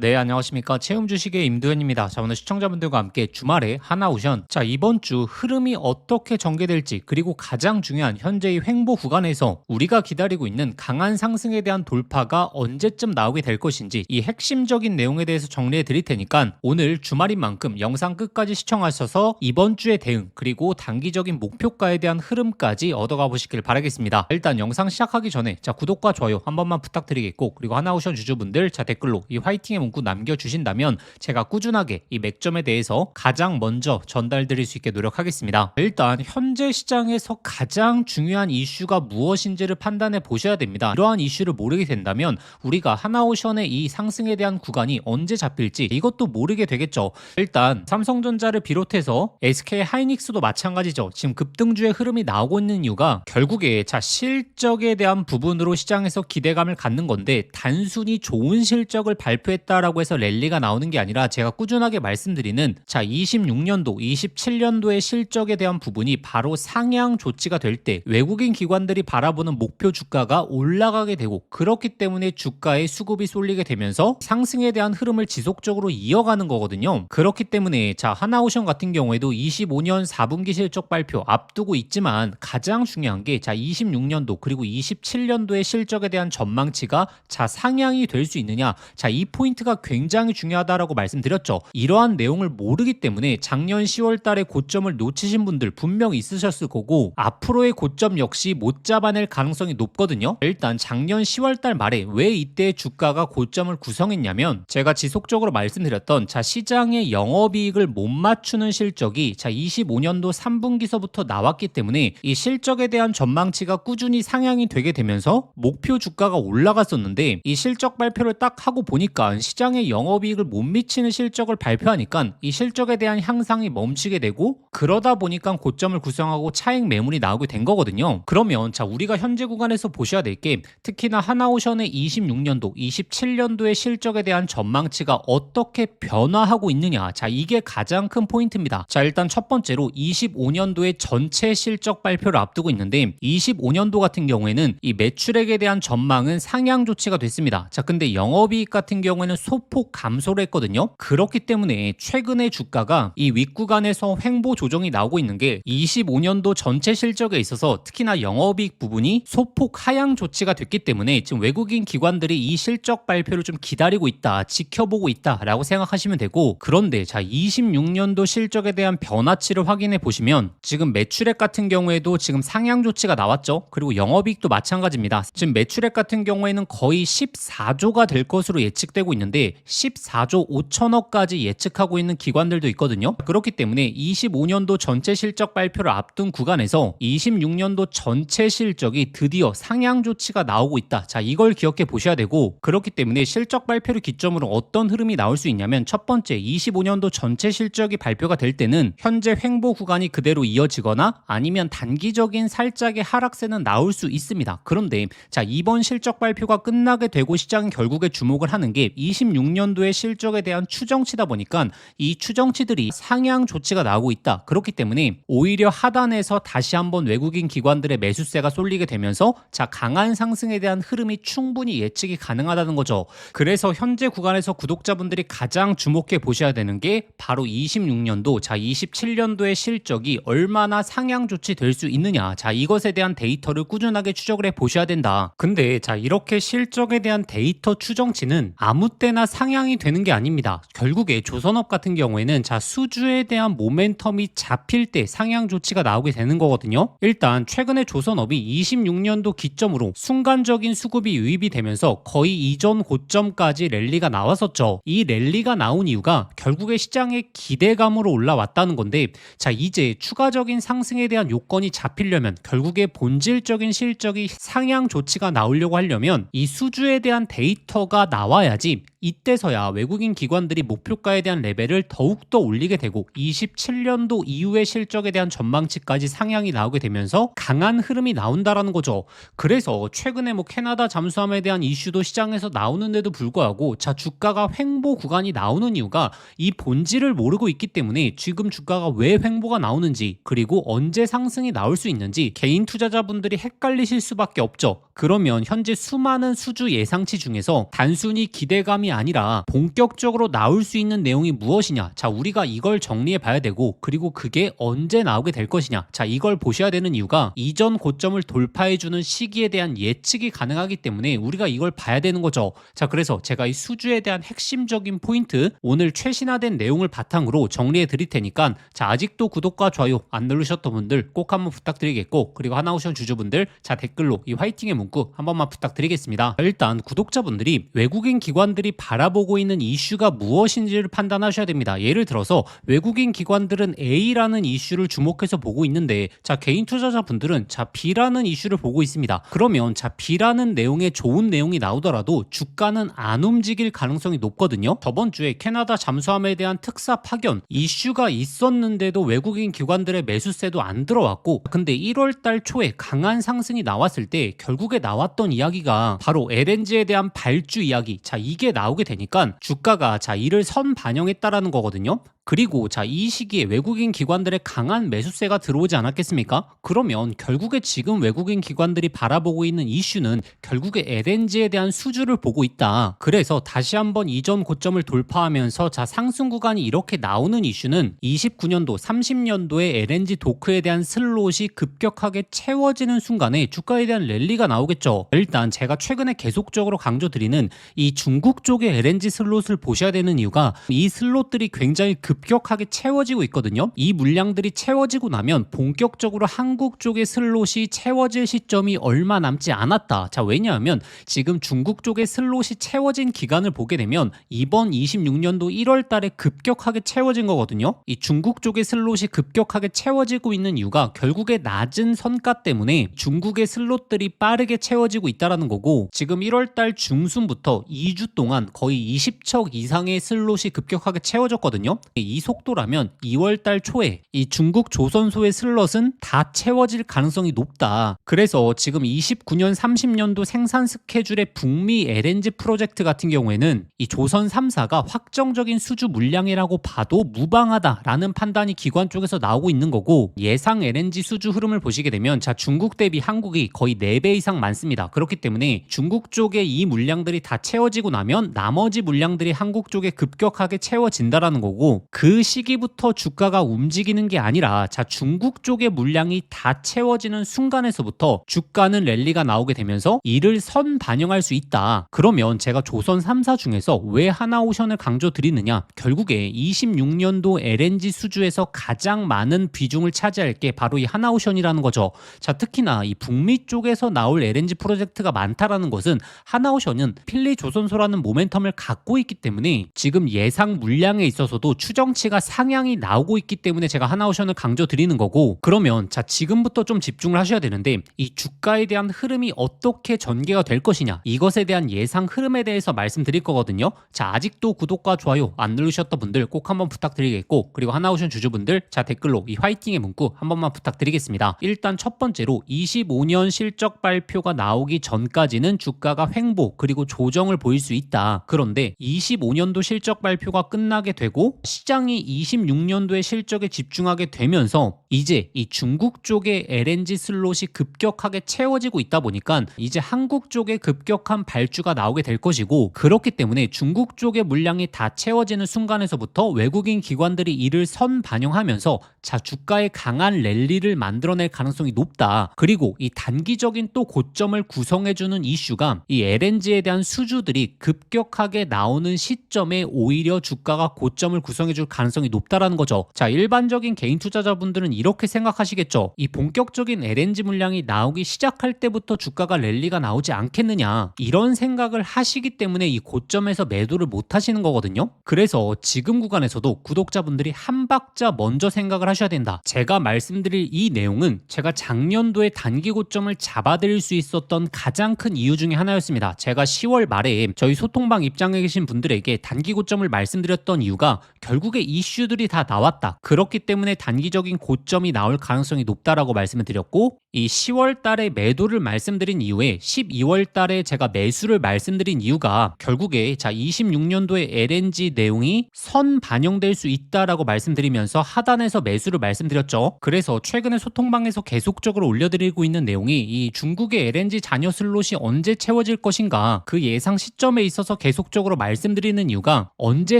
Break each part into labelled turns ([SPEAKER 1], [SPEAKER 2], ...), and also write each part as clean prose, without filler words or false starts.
[SPEAKER 1] 네, 안녕하십니까. 채움 주식의 임도현입니다. 자, 오늘 시청자분들과 함께 주말에 하나오션. 자, 이번 주 흐름이 어떻게 전개될지, 그리고 가장 중요한 현재의 횡보 구간에서 우리가 기다리고 있는 강한 상승에 대한 돌파가 언제쯤 나오게 될 것인지 이 핵심적인 내용에 대해서 정리해 드릴 테니까 오늘 주말인 만큼 영상 끝까지 시청하셔서 이번 주의 대응, 그리고 단기적인 목표가에 대한 흐름까지 얻어가 보시길 바라겠습니다. 일단 영상 시작하기 전에 자, 구독과 좋아요 한 번만 부탁드리겠고, 그리고 하나오션 주주분들 자, 댓글로 이 화이팅의 문구 남겨주신다면 제가 꾸준하게 이 맥점에 대해서 가장 먼저 전달드릴 수 있게 노력하겠습니다. 일단 현재 시장에서 가장 중요한 이슈가 무엇인지를 판단해 보셔야 됩니다. 이러한 이슈를 모르게 된다면 우리가 하나오션의 이 상승에 대한 구간이 언제 잡힐지 이것도 모르게 되겠죠. 일단 삼성전자를 비롯해서 SK 하이닉스도 마찬가지죠. 지금 급등주의 흐름이 나오고 있는 이유가 결국에 자, 실적에 대한 부분으로 시장에서 기대감을 갖는 건데, 단순히 좋은 실적을 발표했다라고 해서 랠리가 나오는 게 아니라 제가 꾸준하게 말씀드리는 자, 26년도, 27년도의 실적에 대한 부분이 바로 상향 조치가 될 때 외국인 기관들이 바라보는 목표 주가가 올라가게 되고, 그렇기 때문에 주가에 수급이 쏠리게 되면서 상승에 대한 흐름을 지속적으로 이어가는 거거든요. 그렇기 때문에 자, 하나오션 같은 경우에도 25년 4분기 실적 발표 앞두고 있지만 가장 중요한 게 자, 26년도 그리고 27년도의 실적에 대한 전망치가 자, 상향이 될 수 있느냐, 자, 이 포인트가 굉장히 중요하다라고 말씀드렸죠. 이러한 내용을 모르기 때문에 작년 10월 달에 고점을 놓치신 분들 분명히 있으셨을 거고, 앞으로의 고점 역시 못 잡아낼 가능성이 높거든요. 일단 작년 10월 달 말에 왜 이때 주가가 고점을 구성했냐면, 제가 지속적으로 말씀드렸던 자, 시장의 영업이익을 못 맞추는 실적이 자, 25년도 3분기서부터 나왔기 때문에 이 실적에 대한 전망치가 꾸준히 상향이 되게 되면서 목표 주가가 올라갔었는데, 이 실적 발표를 딱 하고 보니까 시장의 영업이익을 못 미치는 실적을 발표하니까 이 실적에 대한 향상이 멈추게 되고, 그러다 보니까 고점을 구성하고 차익 매물이 나오게 된 거거든요. 그러면 자, 우리가 현재 구간에서 보셔야 될 게 특히나 하나오션의 26년도, 27년도의 실적에 대한 전망치가 어떻게 변화하고 있느냐, 자, 이게 가장 큰 포인트입니다. 자, 일단 첫 번째로 25년도의 전체 실적 발표를 앞두고 있는데, 25년도 같은 경우에는 이 매출액에 대한 전망은 상향 조치가 됐습니다. 자, 근데 영업이익 같은 경우에는 소폭 감소를 했거든요. 그렇기 때문에 최근에 주가가 이 윗구간에서 횡보 조정이 나오고 있는 게 25년도 전체 실적에 있어서 특히나 영업이익 부분이 소폭 하향 조치가 됐기 때문에 지금 외국인 기관들이 이 실적 발표를 좀 기다리고 있다, 지켜보고 있다라고 생각하시면 되고, 그런데 자, 26년도 실적에 대한 변화치를 확인해 보시면 지금 매출액 같은 경우에도 지금 상향 조치가 나왔죠. 그리고 영업이익도 마찬가지입니다. 지금 매출액 같은 경우에는 거의 14조가 될 것으로 예측되고 있는데 14조 5천억까지 예측하고 있는 기관들도 있거든요. 그렇기 때문에 25년도 전체 실적 발표를 앞둔 구간에서 26년도 전체 실적이 드디어 상향 조치가 나오고 있다. 자, 이걸 기억해 보셔야 되고, 그렇기 때문에 실적 발표를 기점으로 어떤 흐름이 나올 수 있냐면, 첫 번째 25년도 전체 실적이 발표가 될 때는 현재 횡보 구간이 그대로 이어지거나 아니면 단기적인 살짝의 하락세는 나올 수 있습니다. 그런데 자, 이번 실적 발표가 끝나게 되고 시장은 결국에 주목을 하는 게 26년도의 실적에 대한 추정치다 보니까 이 추정치들이 상향 조치가 나오고 있다. 그렇기 때문에 오히려 하단에서 다시 한번 외국인 기관들의 매수세가 쏠리게 되면서 자, 강한 상승에 대한 흐름이 충분히 예측이 가능하다는 거죠. 그래서 현재 구간에서 구독자분들이 가장 주목해 보셔야 되는 게 바로 26년도 자, 27년도의 실적이 얼마나 상향 조치될 수 있느냐, 자, 이것에 대한 데이터를 꾸준하게 추적을 해 보셔야 된다. 근데 자, 이렇게 실적에 대한 데이터 추정치는 아무 때나 상향이 되는 게 아닙니다. 결국에 조선업 같은 경우에는 자, 수주에 대한 모멘텀이 잡힐 때 상향 조치가 나오게 되는 거거든요. 일단 최근에 조선업이 26년도 기점으로 순간적인 수급이 유입이 되면서 거의 이전 고점까지 랠리가 나왔었죠. 이 랠리가 나온 이유가 결국에 시장의 기대감으로 올라왔다는 건데, 자, 이제 추가적인 상승에 대한 요건이 잡히려면 결국에 본질적인 실적이 상향 조치가 나오려고 하려면 이 수주에 대한 데이터가 나와야지 이때서야 외국인 기관들이 목표가에 대한 레벨을 더욱더 올리게 되고 27년도 이후의 실적에 대한 전망치까지 상향이 나오게 되면서 강한 흐름이 나온다라는 거죠. 그래서 최근에 캐나다 잠수함에 대한 이슈도 시장에서 나오는데도 불구하고 자, 주가가 횡보 구간이 나오는 이유가 이 본질을 모르고 있기 때문에 지금 주가가 왜 횡보가 나오는지, 그리고 언제 상승이 나올 수 있는지 개인 투자자분들이 헷갈리실 수밖에 없죠. 그러면 현재 수많은 수주 예상치 중에서 단순히 기대감이 내용이 아니라 본격적으로 나올 수 있는 내용이 무엇이냐. 자, 우리가 이걸 정리해 봐야 되고, 그리고 그게 언제 나오게 될 것이냐. 자, 이걸 보셔야 되는 이유가 이전 고점을 돌파해 주는 시기에 대한 예측이 가능하기 때문에 우리가 이걸 봐야 되는 거죠. 자, 그래서 제가 이 수주에 대한 핵심적인 포인트, 오늘 최신화된 내용을 바탕으로 정리해 드릴 테니까, 자, 아직도 구독과 좋아요 안 누르셨던 분들 꼭 한번 부탁드리겠고, 그리고 하나오션 주주분들, 자, 댓글로 이 화이팅의 문구 한 번만 부탁드리겠습니다. 일단 구독자분들이 외국인 기관들이 바라보고 있는 이슈가 무엇인지를 판단하셔야 됩니다. 예를 들어서 외국인 기관들은 A라는 이슈를 주목해서 보고 있는데, 자, 개인 투자자분들은 자, B라는 이슈를 보고 있습니다. 그러면 자, B라는 내용에 좋은 내용이 나오더라도 주가는 안 움직일 가능성이 높거든요. 저번 주에 캐나다 잠수함에 대한 특사 파견 이슈가 있었는데도 외국인 기관들의 매수세도 안 들어왔고, 근데 1월 달 초에 강한 상승이 나왔을 때 결국에 나왔던 이야기가 바로 LNG에 대한 발주 이야기. 자, 이게 나오게 되니까 주가가 자, 이를 선 반영했다라는 거거든요. 그리고 자, 이 시기에 외국인 기관들의 강한 매수세가 들어오지 않았겠습니까? 그러면 결국에 지금 외국인 기관들이 바라보고 있는 이슈는 결국에 LNG에 대한 수주를 보고 있다. 그래서 다시 한번 이전 고점을 돌파하면서 자, 상승 구간이 이렇게 나오는 이슈는 29년도, 30년도에 LNG 도크에 대한 슬롯이 급격하게 채워지는 순간에 주가에 대한 랠리가 나오겠죠. 일단 제가 최근에 계속적으로 강조드리는 이 중국 쪽의 LNG 슬롯을 보셔야 되는 이유가 이 슬롯들이 굉장히 급격하게 채워지고 있거든요. 이 물량들이 채워지고 나면 본격적으로 한국 쪽의 슬롯이 채워질 시점이 얼마 남지 않았다. 자, 왜냐하면 지금 중국 쪽의 슬롯이 채워진 기간을 보게 되면 이번 26년도 1월 달에 급격하게 채워진 거거든요. 이 중국 쪽의 슬롯이 급격하게 채워지고 있는 이유가 결국에 낮은 선가 때문에 중국의 슬롯들이 빠르게 채워지고 있다는 거고, 지금 1월 달 중순부터 2주 동안 거의 20척 이상의 슬롯이 급격하게 채워졌거든요. 이 속도라면 2월 달 초에 이 중국 조선소의 슬롯은 다 채워질 가능성이 높다. 그래서 지금 29년 30년도 생산 스케줄의 북미 LNG 프로젝트 같은 경우에는 이 조선 3사가 확정적인 수주 물량이라고 봐도 무방하다라는 판단이 기관 쪽에서 나오고 있는 거고, 예상 LNG 수주 흐름을 보시게 되면 자, 중국 대비 한국이 거의 4배 이상 많습니다. 그렇기 때문에 중국 쪽에 이 물량들이 다 채워지고 나면 나머지 물량들이 한국 쪽에 급격하게 채워진다라는 거고, 그 시기부터 주가가 움직이는 게 아니라 자, 중국 쪽의 물량이 다 채워지는 순간에서부터 주가는 랠리가 나오게 되면서 이를 선 반영할 수 있다. 그러면 제가 조선 3사 중에서 왜 하나오션을 강조드리느냐, 결국에 26년도 LNG 수주에서 가장 많은 비중을 차지할 게 바로 이 하나오션이라는 거죠. 자, 특히나 이 북미 쪽에서 나올 LNG 프로젝트가 많다라는 것은 하나오션은 필리 조선소라는 모멘텀을 갖고 있기 때문에 지금 예상 물량에 있어서도 추정치가 상향이 나오고 있기 때문에 제가 하나오션을 강조드리는 거고, 그러면 자, 지금부터 좀 집중을 하셔야 되는데 이 주가에 대한 흐름이 어떻게 전개가 될 것이냐, 이것에 대한 예상 흐름에 대해서 말씀드릴 거거든요. 자, 아직도 구독과 좋아요 안 누르셨던 분들 꼭 한번 부탁드리겠고, 그리고 하나오션 주주분들 자, 댓글로 이 화이팅의 문구 한 번만 부탁드리겠습니다. 일단 첫 번째로 25년 실적 발표가 나오기 전까지는 주가가 횡보 그리고 조정을 보일 수 있다. 그런데 25년도 실적 발표가 끝나게 되고 시장이 26년도의 실적에 집중하게 되면서 이제 이 중국 쪽의 LNG 슬롯이 급격하게 채워지고 있다 보니까 이제 한국 쪽에 급격한 발주가 나오게 될 것이고, 그렇기 때문에 중국 쪽의 물량이 다 채워지는 순간에서부터 외국인 기관들이 이를 선 반영하면서 자, 주가의 강한 랠리를 만들어낼 가능성이 높다. 그리고 이 단기적인 또 고점을 구성해주는 이슈가 이 LNG에 대한 수주들이 급격하게 나오는 시점에 오히려 주가가 고점을 구성해줄 가능성이 높다라는 거죠. 자, 일반적인 개인 투자자분들은 이렇게 생각하시겠죠. 이 본격적인 LNG 물량이 나오기 시작할 때부터 주가가 랠리가 나오지 않겠느냐, 이런 생각을 하시기 때문에 이 고점에서 매도를 못 하시는 거거든요. 그래서 지금 구간에서도 구독자분들이 한 박자 먼저 생각을 하셔야 된다. 제가 말씀드릴 이 내용은 제가 작년도에 단기 고점을 잡아드릴 수 있었던 가장 큰 이유 중에 하나였습니다. 제가 10월 말에 저희 소통방 입장에 계신 분들에게 단기 고점을 말씀드렸던 이유가 결국에 결국에 이슈들이 다 나왔다. 그렇기 때문에 단기적인 고점이 나올 가능성이 높다라고 말씀을 드렸고, 이 10월 달에 매도를 말씀드린 이후에 12월 달에 제가 매수를 말씀드린 이유가 결국에 26년도에 LNG 내용이 선 반영될 수 있다라고 말씀드리면서 하단에서 매수를 말씀드렸죠. 그래서 최근에 소통방에서 계속적으로 올려드리고 있는 내용이 이 중국의 LNG 잔여 슬롯이 언제 채워질 것인가, 그 예상 시점에 있어서 계속적으로 말씀드리는 이유가 언제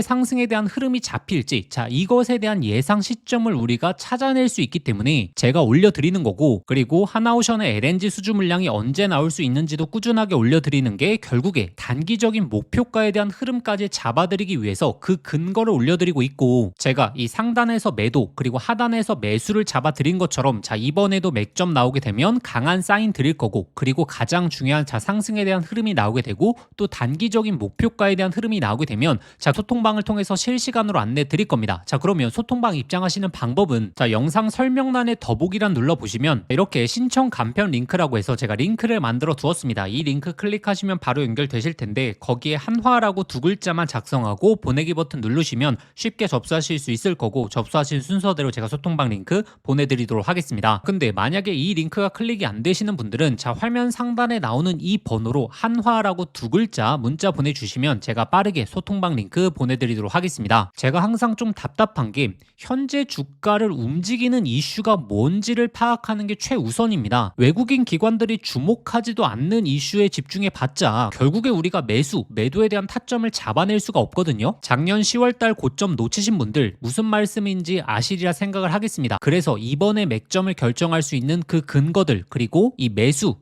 [SPEAKER 1] 상승에 대한 흐름이 잡힐지, 이것에 대한 예상 시점을 우리가 찾아낼 수 있기 때문에 제가 올려드리는 거고, 그리고 하나오션의 LNG 수주 물량이 언제 나올 수 있는지도 꾸준하게 올려드리는 게 결국에 단기적인 목표가에 대한 흐름까지 잡아드리기 위해서 그 근거를 올려드리고 있고, 제가 이 상단에서 매도 그리고 하단에서 매수를 잡아드린 것처럼 이번에도 맥점 나오게 되면 강한 사인 드릴 거고, 그리고 가장 중요한 상승에 대한 흐름이 나오게 되고, 또 단기적인 목표가에 대한 흐름이 나오게 되면 소통방을 통해서 실시간으로 안내 드릴 겁니다. 그러면 소통방 입장하시는 방법은 영상 설명란에 더보기란 눌러보시면 이렇게 신청 간편 링크라고 해서 제가 링크를 만들어 두었습니다. 이 링크 클릭하시면 바로 연결되실 텐데, 거기에 한화라고 두 글자만 작성하고 보내기 버튼 누르시면 쉽게 접수하실 수 있을 거고, 접수하신 순서대로 제가 소통방 링크 보내드리도록 하겠습니다. 근데 만약에 이 링크가 클릭이 안 되시는 분들은 화면 상단에 나오는 이 번호로 한화라고 두 글자 문자 보내주시면 제가 빠르게 소통방 링크 보내드리도록 하겠습니다. 제가 항상 좀 답답한 게 현재 주가를 움직이는 이슈가 뭔지를 파악하는 게 최우선입니다. 외국인 기관들이 주목하지도 않는 이슈에 집중해 봤자 결국에 우리가 매도에 대한 타점을 잡아낼 수가 없거든요. 작년 10월달 고점 놓치신 분들 무슨 말씀인지 아시리라 생각을 하겠습니다. 그래서 이번에 맥점을 결정할 수 있는 그 근거들, 그리고 이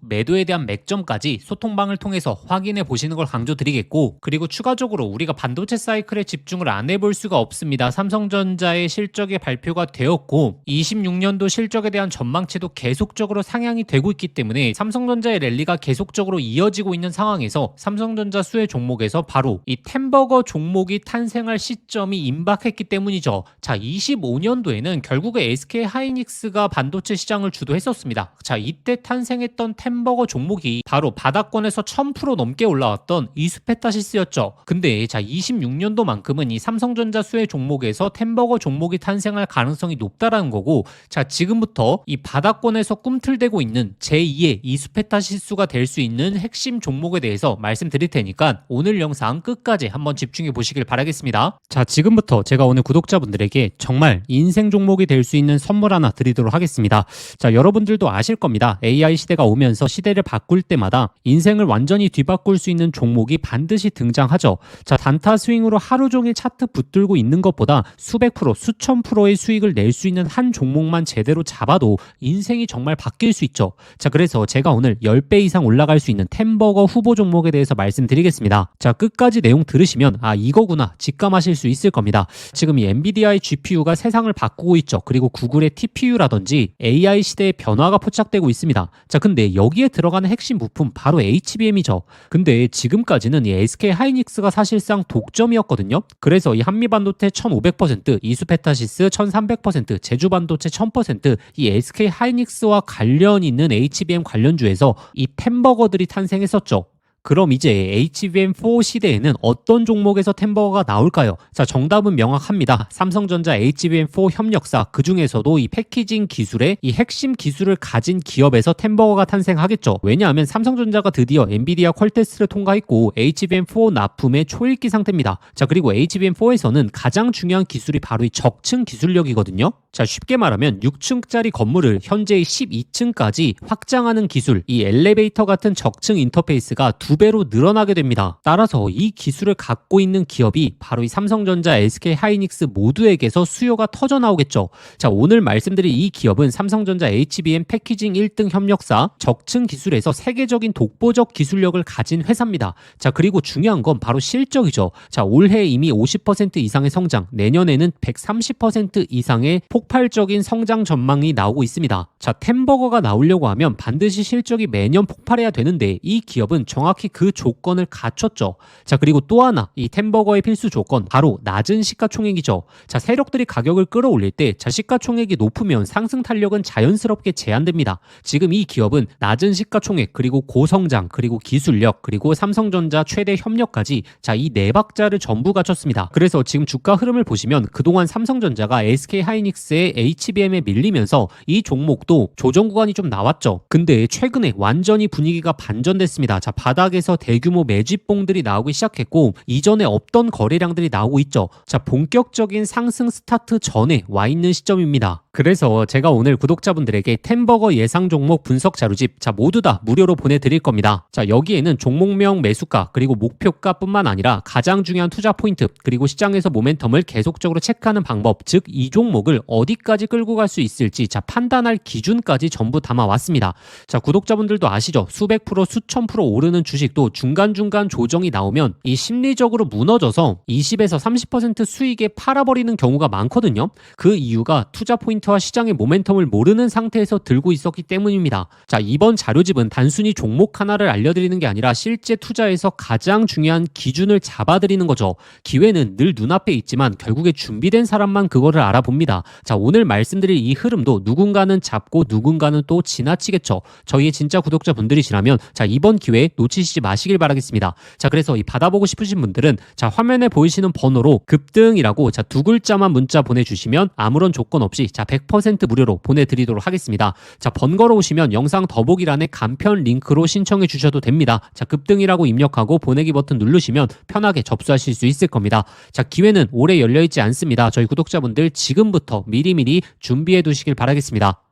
[SPEAKER 1] 매도에 대한 맥점까지 소통방을 통해서 확인해 보시는 걸 강조드리겠고, 그리고 추가적으로 우리가 반도체 사이클에 집중을 안 해볼 수가 없습니다. 삼성전자의 실적이 발표가 되었고 26년도 실적에 대한 전망치도 계속적으로 상향이 되고 있기 때문에 삼성전자의 랠리가 계속적으로 이어지고 있는 상황에서 삼성전자 수혜 종목에서 바로 이 템버거 종목이 탄생할 시점이 임박했기 때문이죠. 25년도에는 결국에 SK 하이닉스가 반도체 시장을 주도했었습니다. 이때 탄생했던 템버거 종목이 바로 바닥권에서 1000% 넘게 올라왔던 이수페타시스였죠. 근데 26년도만큼은 이 삼성전자 수혜 종목에서 템버거 종목이 탄생할 가능성이 높다라는 거고, 지금부터 이 바닥권에서 꿈틀대고 있는 제2의 이수페타시스가 될 수 있는 핵심 종목에 대해서 말씀드릴 테니까 오늘 영상 끝까지 한번 집중해 보시길 바라겠습니다. 지금부터 제가 오늘 구독자분들에게 정말 인생 종목이 될 수 있는 선물 하나 드리도록 하겠습니다. 여러분들도 아실 겁니다. AI 시대가 오면서 시대를 바꿀 때마다 인생을 완전히 뒤바꿀 수 있는 종목이 반드시 등장하죠. 단타 스윙으로 하루 종일 차트 붙들고 있는 것보다 수백 프로, 수천 프로의 수익을 낼 수 있는 한 종목만 제대로 잡아도 인생이 정말 바뀔 수 있죠. 그래서 제가 오늘 10배 이상 올라갈 수 있는 템버거 후보 종목에 대해서 말씀드리겠습니다. 끝까지 내용 들으시면 이거구나 직감하실 수 있을 겁니다. 지금 이 엔비디아의 GPU가 세상을 바꾸고 있죠. 그리고 구글의 TPU라든지 AI 시대의 변화가 포착되고 있습니다. 근데 여기에 들어가는 핵심 부품 바로 HBM이죠. 근데 지금까지는 이 SK 하이닉스가 사실상 독점이었거든요. 그래서 이 한미반도체 1500%, 이수페타시스 1300%, 제주반도체 1000%, 이 SK 하이닉스와 관련 있는 HBM 관련주에서 이 템버거들이 탄생했었죠. 그럼 이제 HBM4 시대에는 어떤 종목에서 템버거가 나올까요? 정답은 명확합니다. 삼성전자 HBM4 협력사, 그 중에서도 이 패키징 기술의 이 핵심 기술을 가진 기업에서 템버거가 탄생하겠죠. 왜냐하면 삼성전자가 드디어 엔비디아 퀄테스트를 통과했고 HBM4 납품의 초읽기 상태입니다. 그리고 HBM4에서는 가장 중요한 기술이 바로 이 적층 기술력이거든요. 쉽게 말하면 6층짜리 건물을 현재의 12층까지 확장하는 기술, 이 엘리베이터 같은 적층 인터페이스가 2배로 늘어나게 됩니다. 따라서 이 기술을 갖고 있는 기업이 바로 이 삼성전자, SK 하이닉스 모두에게서 수요가 터져 나오겠죠. 오늘 말씀드린 이 기업은 삼성전자 HBM 패키징 1등 협력사, 적층 기술에서 세계적인 독보적 기술력을 가진 회사입니다. 그리고 중요한 건 바로 실적이죠. 올해 이미 50% 이상의 성장, 내년에는 130% 이상의 폭발적인 성장 전망이 나오고 있습니다. 템버거가 나오려고 하면 반드시 실적이 매년 폭발해야 되는데 이 기업은 정확히
[SPEAKER 2] 정확히 그 조건을 갖췄죠. 자, 그리고 또 하나 이 템버거의 필수 조건 바로 낮은 시가총액이죠. 자, 세력들이 가격을 끌어올릴 때 시가총액이 높으면 상승 탄력은 자연스럽게 제한됩니다. 지금 이 기업은 낮은 시가총액 그리고 고성장 그리고 기술력 그리고 삼성전자 최대 협력까지 자, 이 네 박자를 전부 갖췄습니다. 그래서 지금 주가 흐름을 보시면 그동안 삼성전자가 SK하이닉스의 HBM에 밀리면서 이 종목도 조정 구간이 좀 나왔죠. 근데 최근에 완전히 분위기가 반전됐습니다. 자, 바닥에서 대규모 매집봉들이 나오기 시작했고 이전에 없던 거래량들이 나오고 있죠. 자, 본격적인 상승 스타트 전에 와 있는 시점입니다. 그래서 제가 오늘 구독자분들에게 템버거 예상 종목 분석 자료집 자, 모두 다 무료로 보내드릴 겁니다. 자, 여기에는 종목명 매수가 그리고 목표가뿐만 아니라 가장 중요한 투자 포인트 그리고 시장에서 모멘텀을 계속적으로 체크하는 방법, 즉 이 종목을 어디까지 끌고 갈 수 있을지 자, 판단할 기준까지 전부 담아왔습니다. 자, 구독자분들도 아시죠? 수백 프로 수천 프로 오르는 주식도 중간중간 조정이 나오면 이 심리적으로 무너져서 20에서 30% 수익에 팔아버리는 경우가 많거든요. 그 이유가 투자 포인트와 시장의 모멘텀을 모르는 상태에서 들고 있었기 때문입니다. 자, 이번 자료집은 단순히 종목 하나를 알려드리는 게 아니라 실제 투자에서 가장 중요한 기준을 잡아드리는 거죠. 기회는 늘 눈앞에 있지만 결국에 준비된 사람만 그거를 알아봅니다. 자, 오늘 말씀드릴 이 흐름도 누군가는 잡고 누군가는 또 지나치겠죠. 저희의 진짜 구독자분들이시라면 자, 이번 기회에 놓치시지 마시길 바라겠습니다. 자, 그래서 이 받아보고 싶으신 분들은 자, 화면에 보이시는 번호로 급등이라고 자, 두 글자만 문자 보내주시면 아무런 조건 없이 자, 100% 무료로 보내드리도록 하겠습니다. 자, 번거로우시면 영상 더보기란에 간편 링크로 신청해 주셔도 됩니다. 자, 급등이라고 입력하고 보내기 버튼 누르시면 편하게 접수하실 수 있을 겁니다. 자, 기회는 오래 열려있지 않습니다. 저희 구독자분들 지금부터 미리미리 준비해 두시길 바라겠습니다.